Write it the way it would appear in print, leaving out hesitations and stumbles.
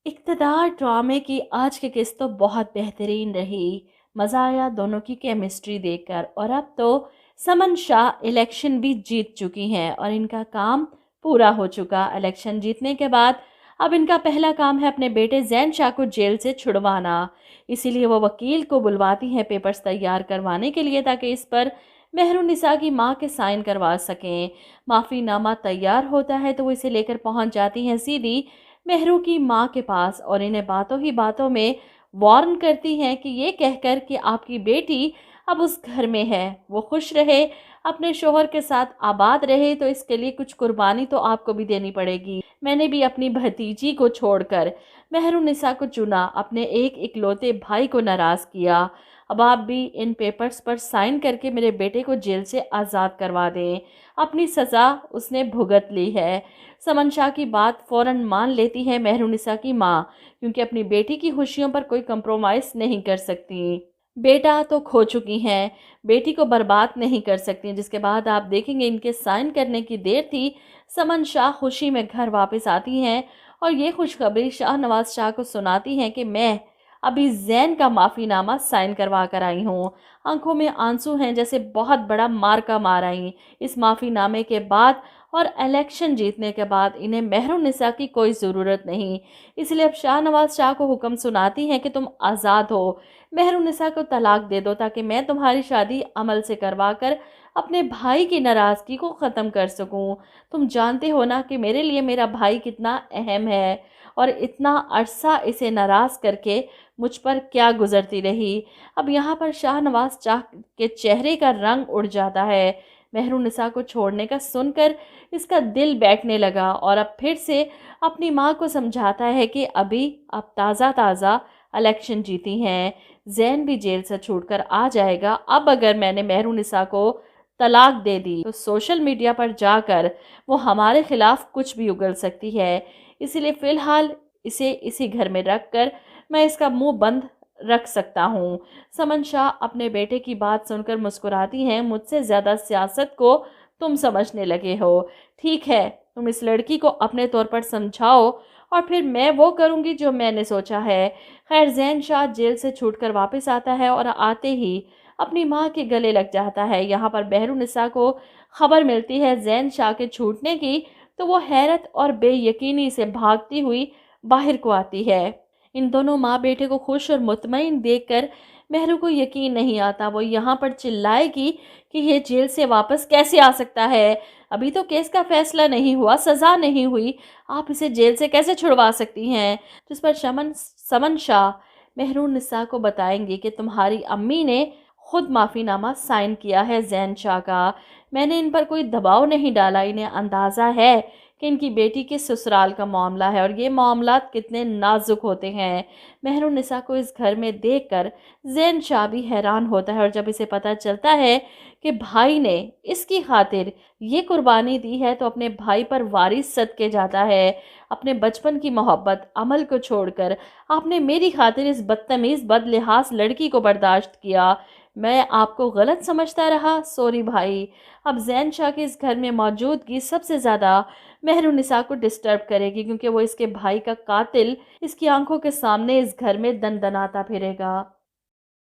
इक़्तिदार ड्रामे की आज की किस्त तो बहुत बेहतरीन रही। मज़ा आया दोनों की केमिस्ट्री देखकर। और अब तो समन शाह इलेक्शन भी जीत चुकी हैं और इनका काम पूरा हो चुका। इलेक्शन जीतने के बाद अब इनका पहला काम है अपने बेटे ज़ैन शाह को जेल से छुड़वाना। इसीलिए वो वकील को बुलवाती हैं पेपर्स तैयार करवाने के लिए, ताकि इस पर मेहरुन्निसा की माँ के साइन करवा सकें। माफ़ीनामा तैयार होता है तो वो इसे लेकर पहुंच जाती हैं सीधी मेहरू की माँ के पास और इन्हें बातों ही बातों में वार्न करती हैं कि ये कहकर कि आपकी बेटी अब उस घर में है, वो खुश रहे, अपने शोहर के साथ आबाद रहे, तो इसके लिए कुछ कुर्बानी तो आपको भी देनी पड़ेगी। मैंने भी अपनी भतीजी को छोड़कर मेहरुन्निसा को चुना, अपने एक इकलौते भाई को नाराज़ किया। अब आप भी इन पेपर्स पर साइन करके मेरे बेटे को जेल से आज़ाद करवा दें। अपनी सज़ा उसने भुगत ली है। समन शाह की बात फ़ौरन मान लेती है मेहरुन्निसा की माँ, क्योंकि अपनी बेटी की खुशियों पर कोई कंप्रोमाइज़ नहीं कर सकती। बेटा तो खो चुकी हैं, बेटी को बर्बाद नहीं कर सकती। जिसके बाद आप देखेंगे इनके साइन करने की देर थी, समन शाह खुशी में घर वापस आती हैं और ये खुशखबरी शाहनवाज शाह को सुनाती हैं कि मैं अभी ज़ैन का माफ़ीनामा साइन करवा कर आई हूँ। आंखों में आंसू हैं, जैसे बहुत बड़ा मार्का मार आई। इस माफ़ीनामे के बाद और इलेक्शन जीतने के बाद इन्हें मेहरुन्निसा की कोई ज़रूरत नहीं। इसलिए अब शाहनवाज शाह को हुक्म सुनाती हैं कि तुम आज़ाद हो, मेहरुन्निसा को तलाक दे दो, ताकि मैं तुम्हारी शादी अमल से करवा कर अपने भाई की नाराज़गी को ख़त्म कर सकूं। तुम जानते हो ना कि मेरे लिए मेरा भाई कितना अहम है, और इतना अरसा इसे नाराज़ करके मुझ पर क्या गुजरती रही। अब यहाँ पर शाहनवाज शाह के चेहरे का रंग उड़ जाता है। मेहरुन्निसा को छोड़ने का सुनकर इसका दिल बैठने लगा और अब फिर से अपनी माँ को समझाता है कि अब ताज़ा ताज़ा इलेक्शन जीती हैं, ज़ैन भी जेल से छूटकर आ जाएगा। अब अगर मैंने मेहरुन्निसा को तलाक दे दी तो सोशल मीडिया पर जाकर वो हमारे खिलाफ कुछ भी उगल सकती है। इसीलिए फ़िलहाल इसे इसी घर में रख कर मैं इसका मुंह बंद रख सकता हूँ। समन शाह अपने बेटे की बात सुनकर मुस्कुराती हैं। मुझसे ज़्यादा सियासत को तुम समझने लगे हो। ठीक है, तुम इस लड़की को अपने तौर पर समझाओ और फिर मैं वो करूँगी जो मैंने सोचा है। खैर, ज़ैन शाह जेल से छूटकर वापस आता है और आते ही अपनी माँ के गले लग जाता है। यहाँ पर मेहरुन्निसा को खबर मिलती है ज़ैन शाह के छूटने की, तो वो हैरत और बेयकीनी से भागती हुई बाहर को आती है। इन दोनों माँ बेटे को खुश और मुतमईन देखकर मेहरू को यकीन नहीं आता। वो यहाँ पर चिल्लाएगी कि ये जेल से वापस कैसे आ सकता है, अभी तो केस का फैसला नहीं हुआ, सज़ा नहीं हुई, आप इसे जेल से कैसे छुड़वा सकती हैं। जिस पर समन शाह मेहरुन्निसा को बताएंगे कि तुम्हारी अम्मी ने खुद माफ़ीनामा साइन किया है ज़ैन शाह का, मैंने इन पर कोई दबाव नहीं डाला। इन्हें अंदाज़ा है कि इनकी बेटी के ससुराल का मामला है और ये मामलात कितने नाजुक होते हैं। मेहरुन्निसा को इस घर में देखकर ज़ैन शाह भी हैरान होता है और जब इसे पता चलता है कि भाई ने इसकी खातिर ये कुर्बानी दी है, तो अपने भाई पर वारिस सदके जाता है। अपने बचपन की मोहब्बत अमल को छोड़कर आपने मेरी खातिर इस बदतमीज़ बदलिहाज लड़की को बर्दाश्त किया। मैं आपको गलत समझता रहा, सॉरी भाई। अब ज़ैन शाह के इस घर में मौजूदगी सबसे ज़्यादा मेहरुन्निसा को डिस्टर्ब करेगी, क्योंकि वो इसके भाई का कातिल इसकी आंखों के सामने इस घर में दनदनाता फिरेगा।